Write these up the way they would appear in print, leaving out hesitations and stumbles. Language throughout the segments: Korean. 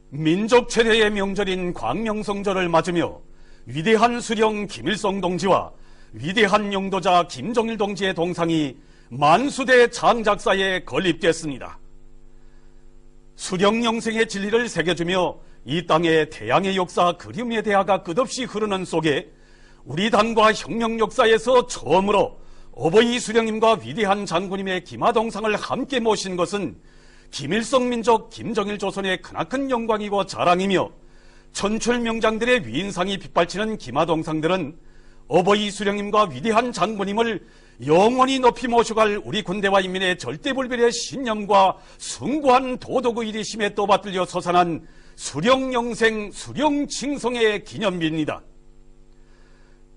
민족 최대의 명절인 광명성절을 맞으며 위대한 수령 김일성 동지와 위대한 용도자 김정일 동지의 동상이 만수대 장작사에 건립됐습니다. 수령 영생의 진리를 새겨주며 이 땅의 태양의 역사 그림의 대화가 끝없이 흐르는 속에 우리 당과 혁명 역사에서 처음으로 어버이 수령님과 위대한 장군님의 기마동상을 함께 모신 것은 김일성 민족 김정일 조선의 크나큰 영광이고 자랑이며, 천출 명장들의 위인상이 빗발치는 기마동상들은 어버이 수령님과 위대한 장군님을 영원히 높이 모셔갈 우리 군대와 인민의 절대불변의 신념과 숭고한 도덕의 이리심에 떠받들려 솟아난 수령영생 수령칭송의 기념비입니다.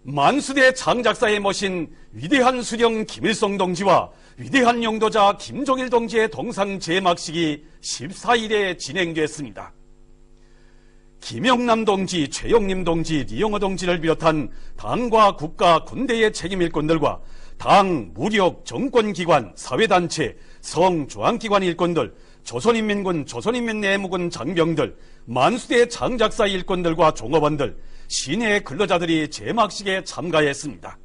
만수대 장작사에 모신 위대한 수령 김일성 동지와 위대한 용도자 김정일 동지의 동상 제막식이 14일에 진행됐습니다. 김영남 동지, 최용림 동지, 리영호 동지를 비롯한 당과 국가, 군대의 책임 일꾼들과 당, 무력, 정권기관, 사회단체, 성, 중앙기관 일꾼들, 조선인민군, 조선인민내무군 장병들, 만수대 장작사 일꾼들과 종업원들, 시내 근로자들이 제막식에 참가했습니다.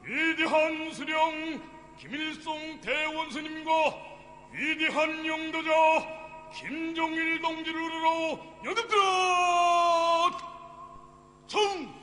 위대한 수령 김일성 대원수님과 위대한 용도자 김정일 동지를 우러러 여듭들어 청!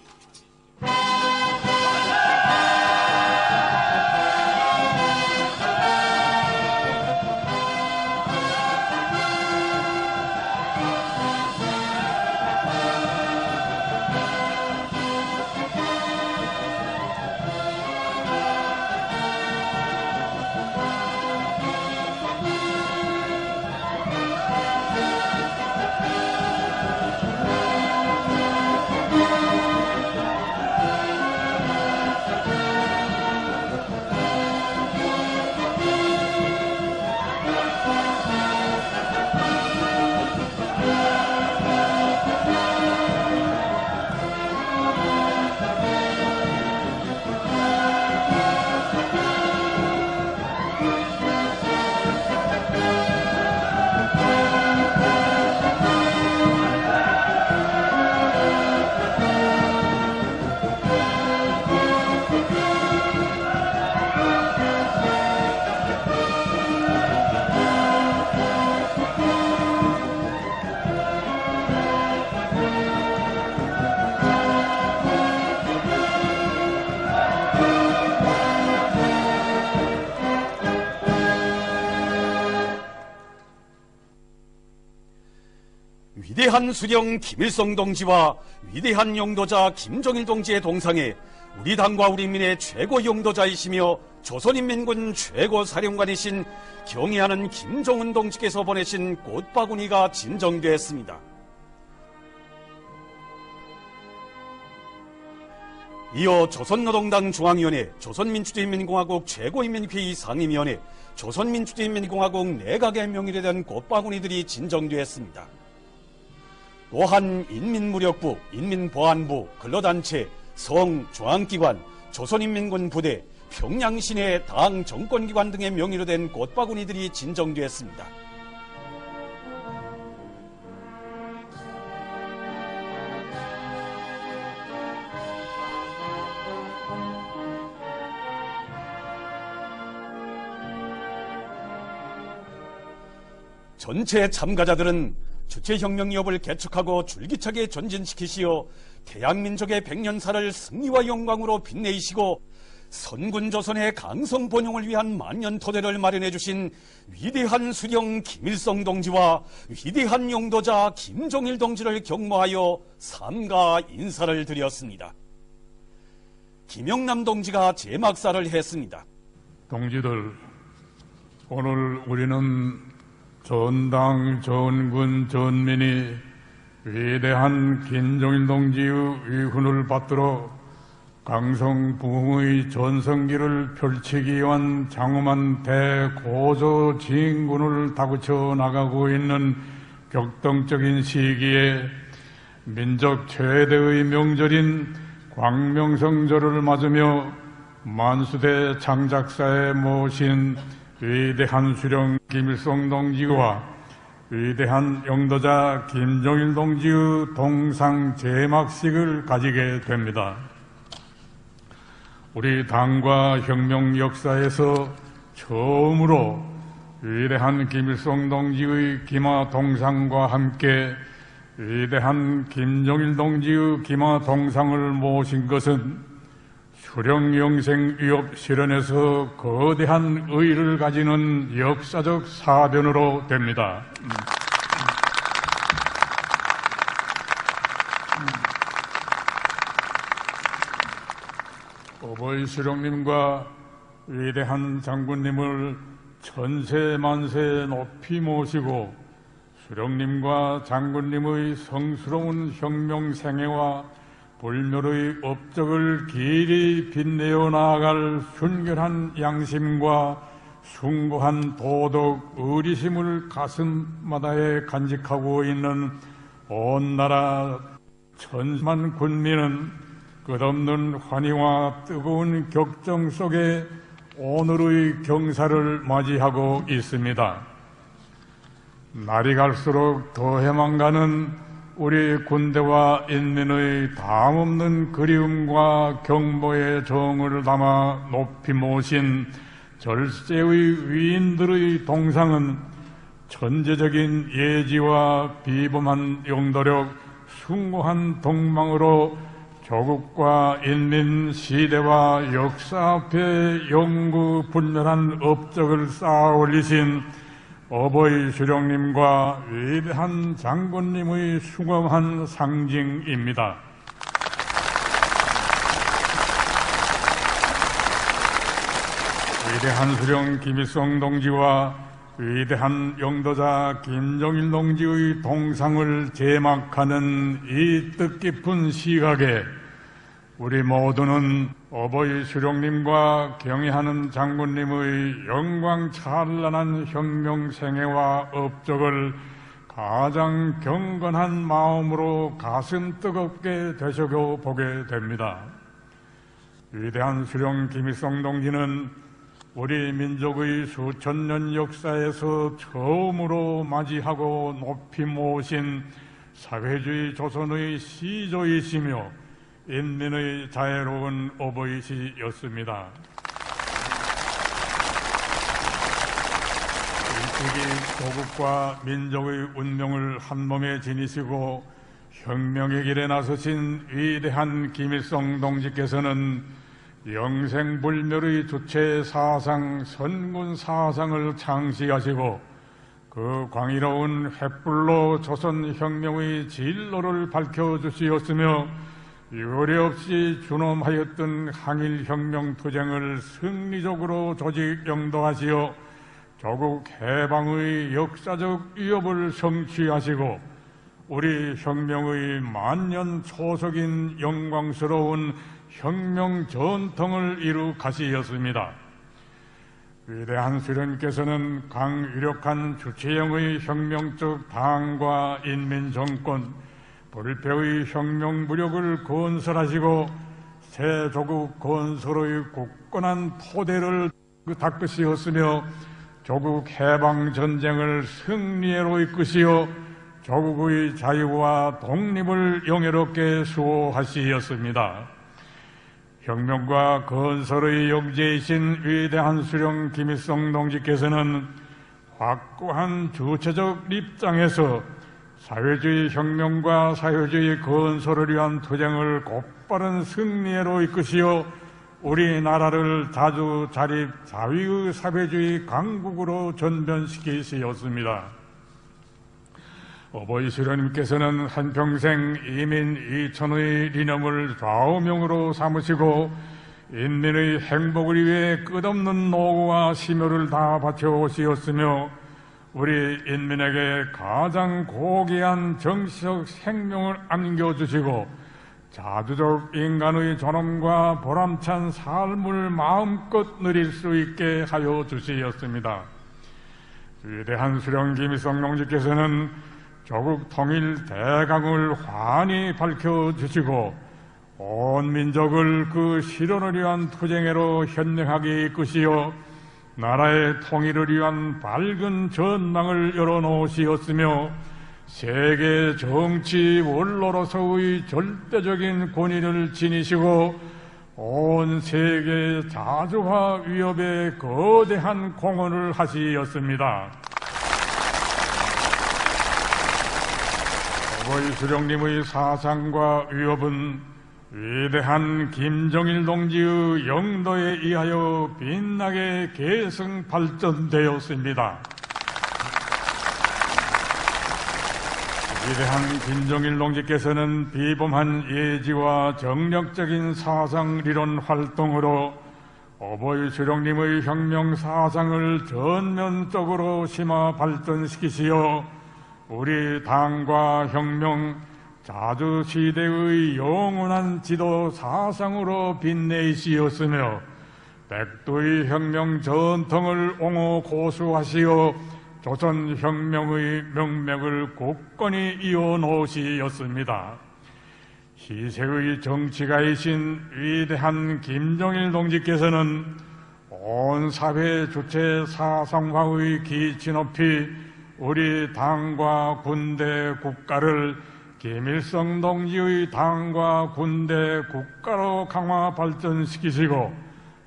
위대한 수령 김일성 동지와 위대한 용도자 김정일 동지의 동상에 우리 당과 우리 민의 최고 용도자이시며 조선인민군 최고 사령관이신 경애하는 김정은 동지께서 보내신 꽃바구니가 진정되었습니다. 이어 조선노동당 중앙위원회, 조선민주주의인민공화국 최고인민회의 상임위원회, 조선민주주의인민공화국 내각의 명의로 된 꽃바구니들이 진정되었습니다. 또한 인민무력부, 인민보안부, 근로단체, 성, 중앙기관, 조선인민군 부대, 평양시내 당 정권기관 등의 명의로 된 꽃바구니들이 진정되었습니다. 전체 참가자들은 주체혁명 기업을 개척하고 줄기차게 전진시키시어 태양민족의 백년사를 승리와 영광으로 빛내시고 선군조선의 강성 번영을 위한 만년토대를 마련해 주신 위대한 수령 김일성 동지와 위대한 용도자 김정일 동지를 경모하여 삼가 인사를 드렸습니다. 김영남 동지가 제막사를 했습니다. 동지들, 오늘 우리는 전당, 전군, 전민이 위대한 김정일 동지의 위훈을 받들어 강성 부흥의 전성기를 펼치기 위한 장엄한 대고조 진군을 다그쳐 나가고 있는 격동적인 시기에 민족 최대의 명절인 광명성절을 맞으며 만수대 장작사에 모신 위대한 수령 김일성 동지와 위대한 영도자 김정일 동지의 동상 제막식을 가지게 됩니다. 우리 당과 혁명 역사에서 처음으로 위대한 김일성 동지의 기마 동상과 함께 위대한 김정일 동지의 기마 동상을 모신 것은 수령 영생 위협 실현에서 거대한 의의를 가지는 역사적 사변으로 됩니다. 어버이 수령님과 위대한 장군님을 천세만세 높이 모시고 수령님과 장군님의 성스러운 혁명 생애와 불멸의 업적을 길이 빛내어 나아갈 순결한 양심과 숭고한 도덕 의리심을 가슴마다에 간직하고 있는 온 나라 천만 군민은 끝없는 환희와 뜨거운 격정 속에 오늘의 경사를 맞이하고 있습니다. 날이 갈수록 더해만 가는 우리 군대와 인민의 담없는 그리움과 경보의 정을 담아 높이 모신 절세의 위인들의 동상은 천재적인 예지와 비범한 용도력, 숭고한 동망으로 조국과 인민, 시대와 역사 앞에 영구 분별한 업적을 쌓아 올리신 어버이 수령님과 위대한 장군님의 숭엄한 상징입니다. 위대한 수령 김일성 동지와 위대한 영도자 김정일 동지의 동상을 제막하는 이 뜻깊은 시각에 우리 모두는 어버이 수령님과 경애하는 장군님의 영광 찬란한 혁명 생애와 업적을 가장 경건한 마음으로 가슴 뜨겁게 되새겨보게 됩니다. 위대한 수령 김일성 동지는 우리 민족의 수천 년 역사에서 처음으로 맞이하고 높이 모신 사회주의 조선의 시조이시며 인민의 자애로운 어버이시였습니다. 일찍이 조국과 민족의 운명을 한몸에 지니시고 혁명의 길에 나서신 위대한 김일성 동지께서는 영생불멸의 주체 사상, 선군 사상을 창시하시고 그 광의로운 횃불로 조선혁명의 진로를 밝혀주시었으며 유례없이 준엄하였던 항일혁명 투쟁을 승리적으로 조직 영도하시어 조국 해방의 역사적 위협을 성취하시고 우리 혁명의 만년 초석인 영광스러운 혁명 전통을 이루 가시었습니다. 위대한 수령께서는 강유력한 주체형의 혁명적 당과 인민정권, 불패의 혁명 무력을 건설하시고 새 조국 건설의 굳건한 토대를 닦으시었으며 조국 해방 전쟁을 승리로 이끄시어 조국의 자유와 독립을 영예롭게 수호하시었습니다. 혁명과 건설의 영재이신 위대한 수령 김일성 동지께서는 확고한 주체적 입장에서 사회주의 혁명과 사회주의 건설을 위한 투쟁을 곧바른 승리로 이끄시어 우리나라를 자주 자립 자위의 사회주의 강국으로 전변시키시었습니다. 어버이 수령님께서는 한평생 이민 이천의 리념을 좌우명으로 삼으시고 인민의 행복을 위해 끝없는 노고와 심혈을 다 바쳐오시었으며 우리 인민에게 가장 고귀한 정치적 생명을 안겨주시고 자주적 인간의 존엄과 보람찬 삶을 마음껏 누릴 수 있게 하여 주시었습니다. 위대한 수령 김일성 동지께서는 조국 통일 대강을 환히 밝혀주시고 온 민족을 그 실현을 위한 투쟁으로 현명하게 이끄시어 나라의 통일을 위한 밝은 전망을 열어놓으시었으며 세계 정치 원로로서의 절대적인 권위를 지니시고 온 세계 자주화 위협에 거대한 공헌을 하시었습니다. 어버이 수령님의 사상과 위협은 위대한 김정일 동지의 영도에 의하여 빛나게 계승 발전되었습니다. 위대한 김정일 동지께서는 비범한 예지와 정력적인 사상 리론 활동으로 어버이 수령님의 혁명 사상을 전면적으로 심화 발전시키시어 우리 당과 혁명, 자주 시대의 영원한 지도 사상으로 빛내시었으며 백두의 혁명 전통을 옹호 고수하시어 조선혁명의 명맥을 굳건히 이어놓으시었습니다. 희생의 정치가이신 위대한 김정일 동지께서는 온 사회 주체 사상화의 기치 높이 우리 당과 군대 국가를 김일성 동지의 당과 군대 국가로 강화 발전시키시고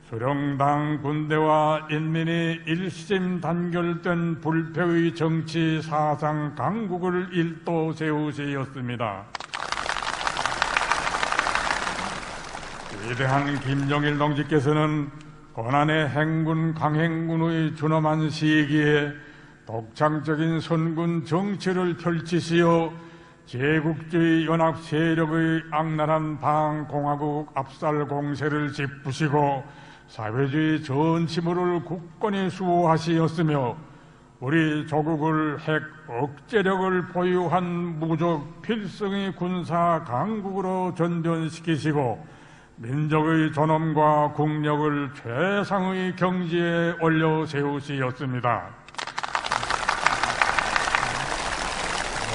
수령당 군대와 인민이 일심 단결된 불패의 정치 사상 강국을 일도 세우시었습니다. 위대한 김정일 동지께서는 고난의 행군 강행군의 준엄한 시기에 독창적인 선군 정치를 펼치시어 제국주의 연합 세력의 악랄한 방공화국 압살 공세를 짚으시고 사회주의 전치물을 굳건히 수호하시었으며 우리 조국을 핵 억제력을 보유한 무적 필승의 군사 강국으로 전변시키시고 민족의 존엄과 국력을 최상의 경지에 올려 세우시었습니다.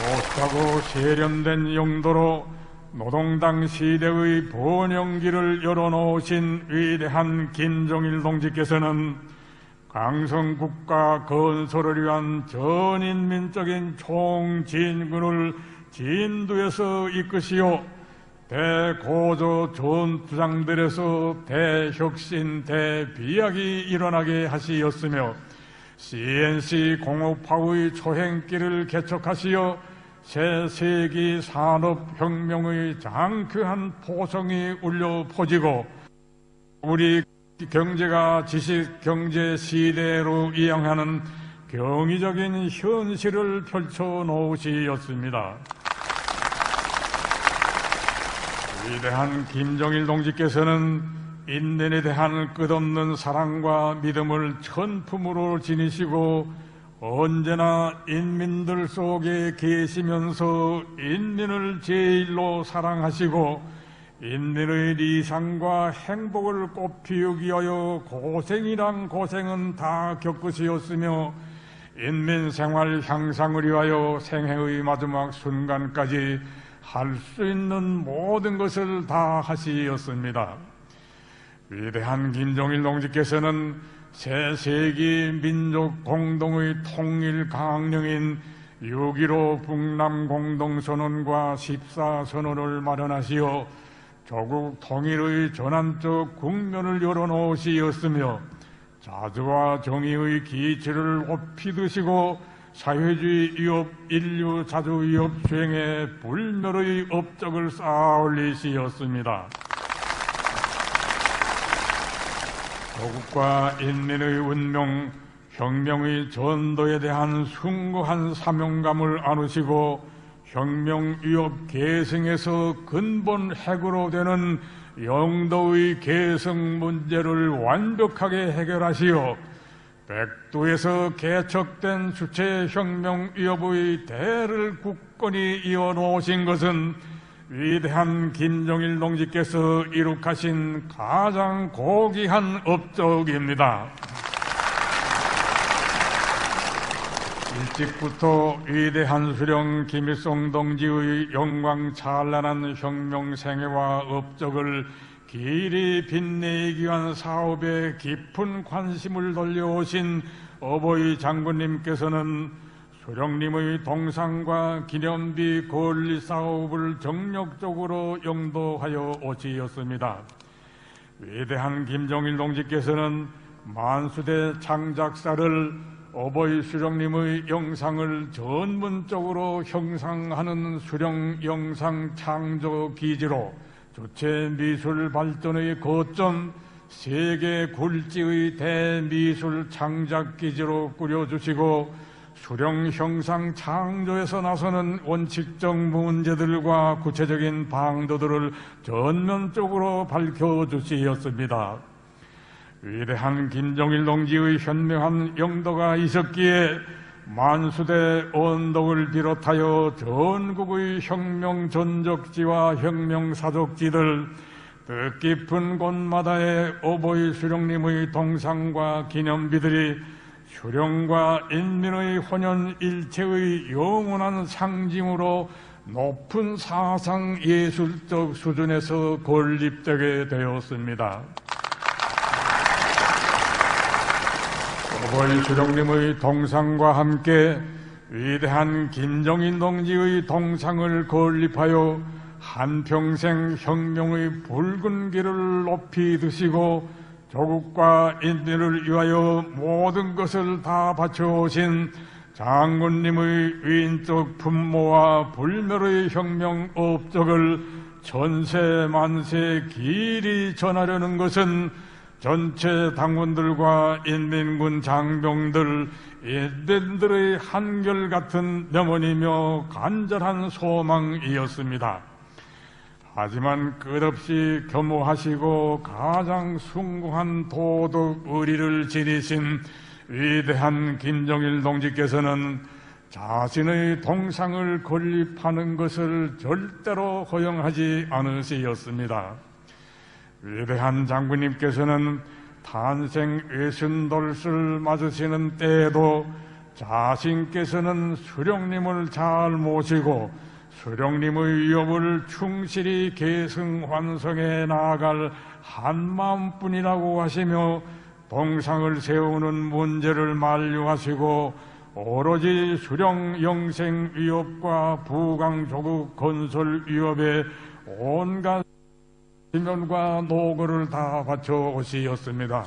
못하고 세련된 용도로 노동당 시대의 번영기를 열어놓으신 위대한 김정일 동지께서는 강성국가 건설을 위한 전인민적인 총진군을 진두에서 이끄시어 대고조 전투장들에서 대혁신, 대비약이 일어나게 하시었으며 CNC 공업화의 초행길을 개척하시어 새4기 산업혁명의 장쾌한 포성이 울려 퍼지고 우리 경제가 지식경제 시대로 이양하는 경이적인 현실을 펼쳐놓으시었습니다. 위대한 김정일 동지께서는 인민에 대한 끝없는 사랑과 믿음을 천품으로 지니시고 언제나 인민들 속에 계시면서 인민을 제일로 사랑하시고 인민의理想과 행복을 꽃피우기 위하여 고생이란 고생은 다 겪으시었으며 인민 생활 향상을 위하여 생애의 마지막 순간까지 할 수 있는 모든 것을 다 하시었습니다. 위대한 김정일 동지께서는 새4기 민족 공동의 통일 강령인 6.15 북남 공동선언과 14선언을 마련하시어 조국 통일의 전환적 국면을 열어놓으시었으며 자주와 정의의 기치를 높이 드시고 사회주의 위협, 인류 자주 위협 수행에 불멸의 업적을 쌓아 올리시었습니다. 조국과 인민의 운명, 혁명의 전도에 대한 숭고한 사명감을 안으시고 혁명 위협 계승에서 근본 핵으로 되는 영도의 계승 문제를 완벽하게 해결하시어 백두에서 개척된 주체 혁명 위협의 대를 굳건히 이어놓으신 것은 위대한 김정일 동지께서 이룩하신 가장 고귀한 업적입니다. 일찍부터 위대한 수령 김일성 동지의 영광 찬란한 혁명 생애와 업적을 길이 빛내기 위한 사업에 깊은 관심을 돌려오신 어버이 장군님께서는 수령님의 동상과 기념비 건립 사업을 정력적으로 영도하여 오시었습니다. 위대한 김정일 동지께서는 만수대 창작사를 어버이 수령님의 영상을 전문적으로 형상하는 수령 영상 창조 기지로 주체 미술 발전의 거점, 세계 굴지의 대미술 창작 기지로 꾸려주시고 수령 형상 창조에서 나서는 원칙적 문제들과 구체적인 방도들을 전면적으로 밝혀주시었습니다. 위대한 김정일 동지의 현명한 영도가 있었기에 만수대 언덕을 비롯하여 전국의 혁명 전적지와 혁명 사적지들 뜻깊은 곳마다의 어버이 수령님의 동상과 기념비들이 수령과 인민의 혼연일체의 영원한 상징으로 높은 사상 예술적 수준에서 건립되게 되었습니다. 어버이 수령님의 동상과 함께 위대한 김정일 동지의 동상을 건립하여 한평생 혁명의 붉은 길을 높이 드시고 조국과 인민을 위하여 모든 것을 다 바쳐오신 장군님의 위인적 분모와 불멸의 혁명 업적을 전세 만세 길이 전하려는 것은 전체 당원들과 인민군 장병들, 인민들의 한결같은 염원이며 간절한 소망이었습니다. 하지만 끝없이 겸허하시고 가장 숭고한 도덕 의리를 지니신 위대한 김정일 동지께서는 자신의 동상을 건립하는 것을 절대로 허용하지 않으시었습니다. 위대한 장군님께서는 탄생 60돌을 맞으시는 때에도 자신께서는 수령님을 잘 모시고 수령님의 위협을 충실히 계승환성해 나아갈 한마음뿐이라고 하시며 동상을 세우는 문제를 만류하시고 오로지 수령 영생 위협과 부강 조국 건설 위협에 온갖 시면과 노고를 다 바쳐 오시었습니다.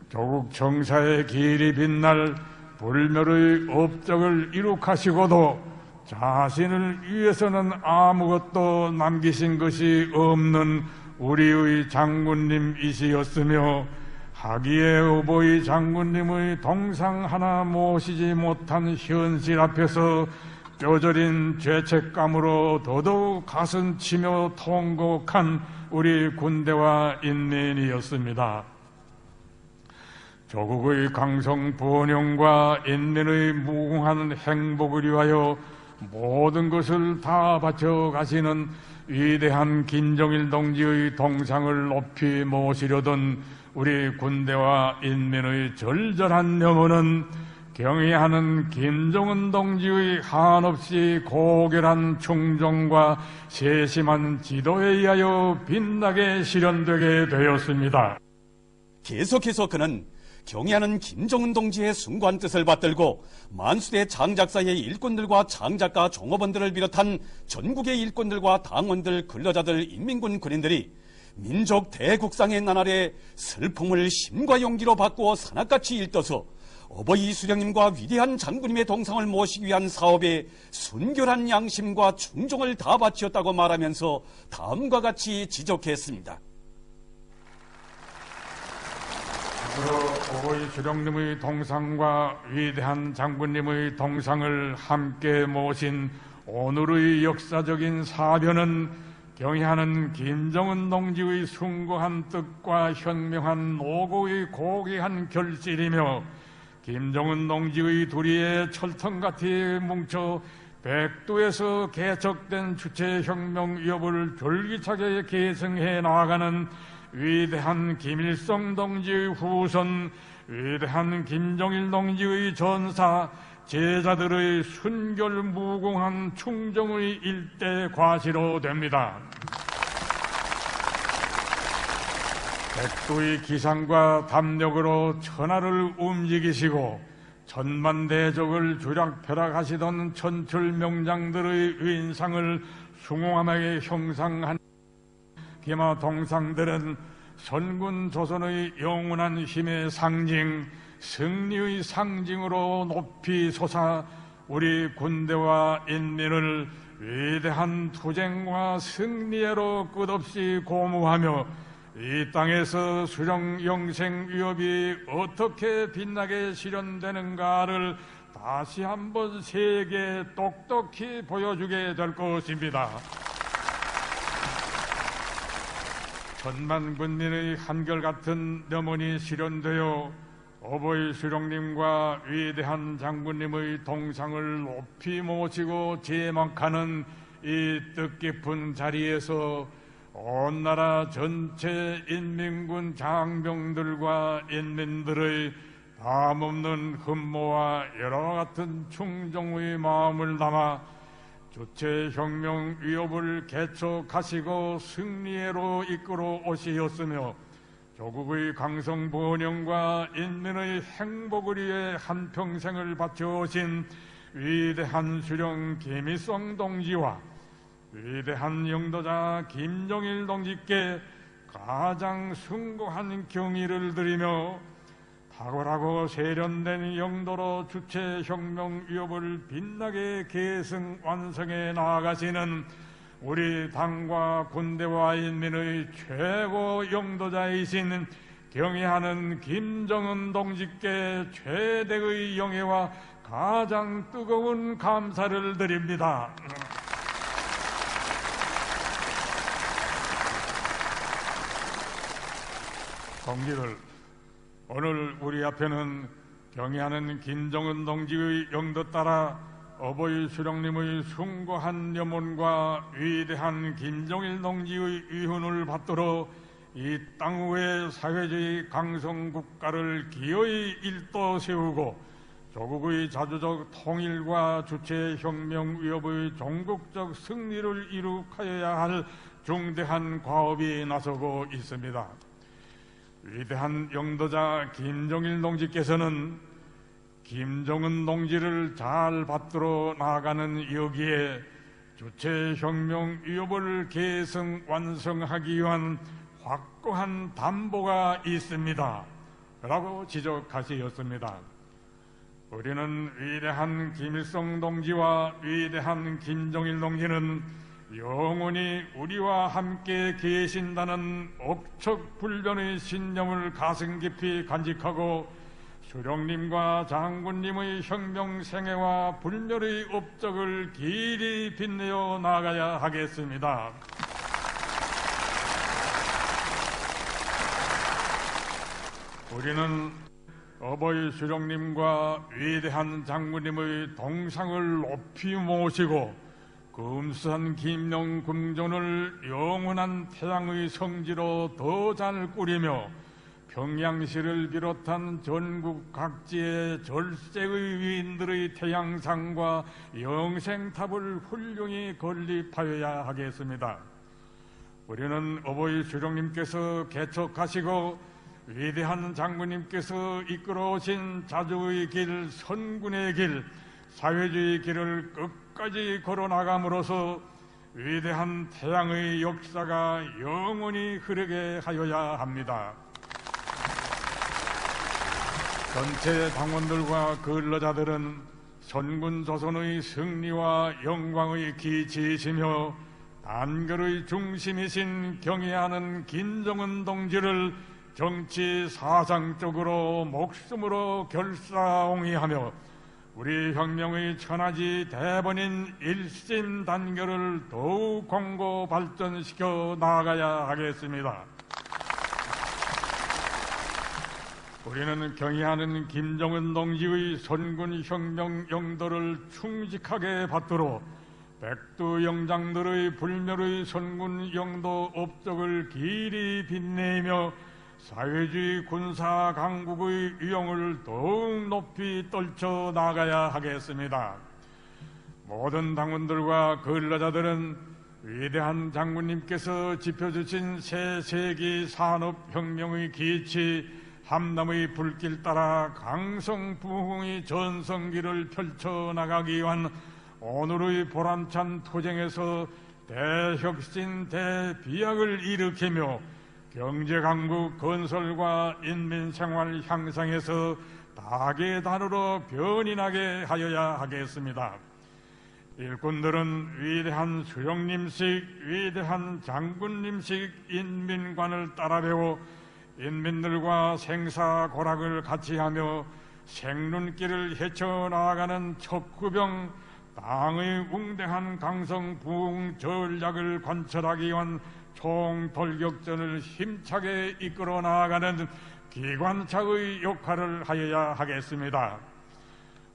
조국 청사의 길이 빛날 불멸의 업적을 이룩하시고도 자신을 위해서는 아무것도 남기신 것이 없는 우리의 장군님이시었으며 하기에 어버이 장군님의 동상 하나 모시지 못한 현실 앞에서 뼈저린 죄책감으로 더더욱 가슴 치며 통곡한 우리 군대와 인민이었습니다. 조국의 강성 번영과 인민의 무궁한 행복을 위하여 모든 것을 다 바쳐 가시는 위대한 김정일 동지의 동상을 높이 모시려던 우리 군대와 인민의 절절한 염원은 경의하는 김정은 동지의 한없이 고결한 충정과 세심한 지도에 의하여 빛나게 실현되게 되었습니다. 계속해서 그는 경의하는 김정은 동지의 숭고한 뜻을 받들고 만수대 창작사의 일꾼들과 창작가 종업원들을 비롯한 전국의 일꾼들과 당원들, 근로자들, 인민군 군인들이 민족 대국상의 나날에 슬픔을 힘과 용기로 바꾸어 산악같이 일떠서 어버이 수령님과 위대한 장군님의 동상을 모시기 위한 사업에 순결한 양심과 충정을 다 바치었다고 말하면서 다음과 같이 지적했습니다. 앞으로 어버이 수령님의 동상과 위대한 장군님의 동상을 함께 모신 오늘의 역사적인 사변은 경의하는 김정은 동지의 숭고한 뜻과 현명한 노고의 고귀한 결실이며 김정은 동지의 두리에 철통같이 뭉쳐 백두에서 개척된 주체혁명 위협을 졸기차게 계승해 나아가는 위대한 김일성 동지의 후손, 위대한 김정일 동지의 전사, 제자들의 순결 무공한 충정의 일대 과시로 됩니다. 백두의 기상과 담력으로 천하를 움직이시고 천만대적을 주락펴락하시던 천철명장들의 의인상을 숭고함하게 형상한 기마 동상들은 선군 조선의 영원한 힘의 상징, 승리의 상징으로 높이 솟아 우리 군대와 인민을 위대한 투쟁과 승리로 끝없이 고무하며 이 땅에서 수령 영생 위협이 어떻게 빛나게 실현되는가를 다시 한번 세계에 똑똑히 보여주게 될 것입니다. 천만 군민의 한결같은 염원이 실현되어 어버이 수령님과 위대한 장군님의 동상을 높이 모시고 제막하는 이 뜻깊은 자리에서 온 나라 전체 인민군 장병들과 인민들의 담없는 흠모와 여러 같은 충정의 마음을 담아 주체혁명 위협을 개척하시고 승리로 이끌어 오시었으며 조국의 강성 번영과 인민의 행복을 위해 한평생을 바쳐오신 위대한 수령 김일성 동지와 위대한 영도자 김정일 동지께 가장 숭고한 경의를 드리며 탁월하고 세련된 영도로 주체혁명 위협을 빛나게 계승 완성해 나아가시는 우리 당과 군대와 인민의 최고 영도자이신 경애하는 김정은 동지께 최대의 영예와 가장 뜨거운 감사를 드립니다. 동지들, 오늘 우리 앞에는 경애하는 김정은 동지의 영도 따라 어버이 수령님의 숭고한 염원과 위대한 김정일 동지의 위훈을 받들어 이 땅 위에 사회주의 강성 국가를 기어이 일도 세우고 조국의 자주적 통일과 주체혁명 위협의 종국적 승리를 이룩하여야 할 중대한 과업이 나서고 있습니다. 위대한 영도자 김정일 동지께서는 김정은 동지를 잘 받들어 나아가는 여기에 주체혁명 위협을 계승 완성하기 위한 확고한 담보가 있습니다 라고 지적하셨습니다. 우리는 위대한 김일성 동지와 위대한 김정일 동지는 영원히 우리와 함께 계신다는 억척불변의 신념을 가슴 깊이 간직하고 수령님과 장군님의 혁명 생애와 불멸의 업적을 길이 빛내어 나가야 하겠습니다. 우리는 어버이 수령님과 위대한 장군님의 동상을 높이 모시고 금수한 김영 궁전을 영원한 태양의 성지로 더 잘 꾸리며 평양시를 비롯한 전국 각지의 절세의 위인들의 태양상과 영생탑을 훌륭히 건립하여야 하겠습니다. 우리는 어버이 수령님께서 개척하시고 위대한 장군님께서 이끌어오신 자주의 길, 선군의 길, 사회주의 길을 끝까지 걸어나감으로써 위대한 태양의 역사가 영원히 흐르게 하여야 합니다. 전체 당원들과 근로자들은 선군 조선의 승리와 영광의 기치이시며 단결의 중심이신 경애하는 김정은 동지를 정치 사상적으로 목숨으로 결사옹이하며 우리 혁명의 천하지 대본인 일심단결을 더욱 공고 발전시켜 나아가야 하겠습니다. 우리는 경애하는 김정은 동지의 선군 혁명 영도를 충직하게 받들어 백두 영장들의 불멸의 선군 영도 업적을 길이 빛내며 사회주의 군사 강국의 위용을 더욱 높이 떨쳐 나가야 하겠습니다. 모든 당원들과 근로자들은 위대한 장군님께서 짚어주신 새 세기 산업혁명의 기치, 함남의 불길 따라 강성부흥의 전성기를 펼쳐나가기 위한 오늘의 보람찬 투쟁에서 대혁신, 대비약을 일으키며 경제강국 건설과 인민생활 향상에서 다계단으로 변이 나게 하여야 하겠습니다. 일꾼들은 위대한 수령님식, 위대한 장군님식 인민관을 따라 배워 인민들과 생사고락을 같이 하며 생눈길을 헤쳐나가는 척구병, 당의 웅대한 강성부흥 전략을 관철하기 위한 총돌격전을 힘차게 이끌어 나아가는 기관차의 역할을 하여야 하겠습니다.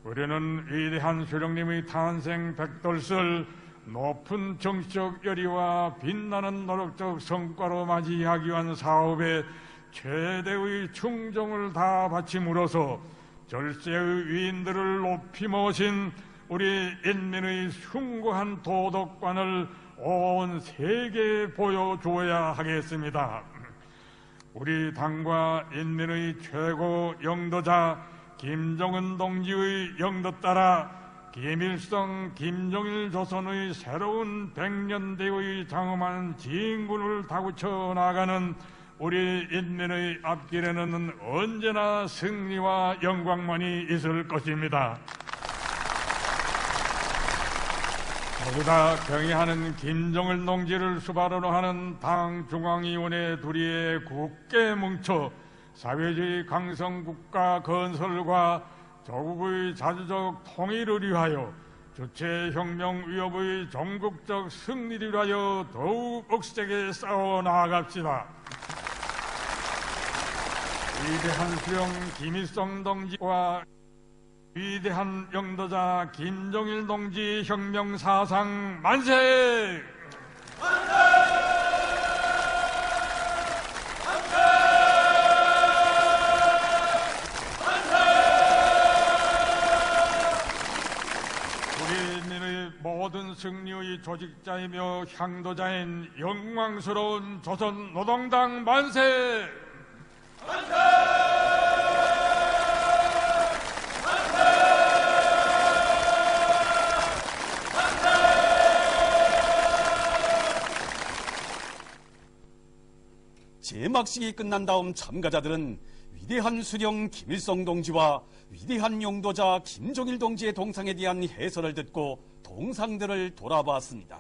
우리는 위대한 수령님의 탄생 백돌설 높은 정치적 열의와 빛나는 노력적 성과로 맞이하기 위한 사업에 최대의 충정을 다 바침으로써 절세의 위인들을 높이 모신 우리 인민의 숭고한 도덕관을 온 세계에 보여주어야 하겠습니다. 우리 당과 인민의 최고 영도자 김정은 동지의 영도 따라 김일성, 김정일 조선의 새로운 100년대의 장엄한 진군을 다구쳐 나가는 우리 인민의 앞길에는 언제나 승리와 영광만이 있을 것입니다. 모두 다 경의하는 김정일 동지를 수발으로 하는 당 중앙위원회 둘이에 굳게 뭉쳐 사회주의 강성국가 건설과 조국의 자주적 통일을 위하여 주체혁명 위협의 전국적 승리를 위하여 더욱 억세게 싸워 나아갑시다. 위대한 수령 김일성 동지와 위대한 영도자 김정일 동지 혁명 사상 만세! 우리 인민의 모든 승리의 조직자이며 향도자인 영광스러운 조선노동당 만세! 제막식이 끝난 다음 참가자들은 위대한 수령 김일성 동지와 위대한 용도자 김정일 동지의 동상에 대한 해설을 듣고 동상들을 돌아봤습니다.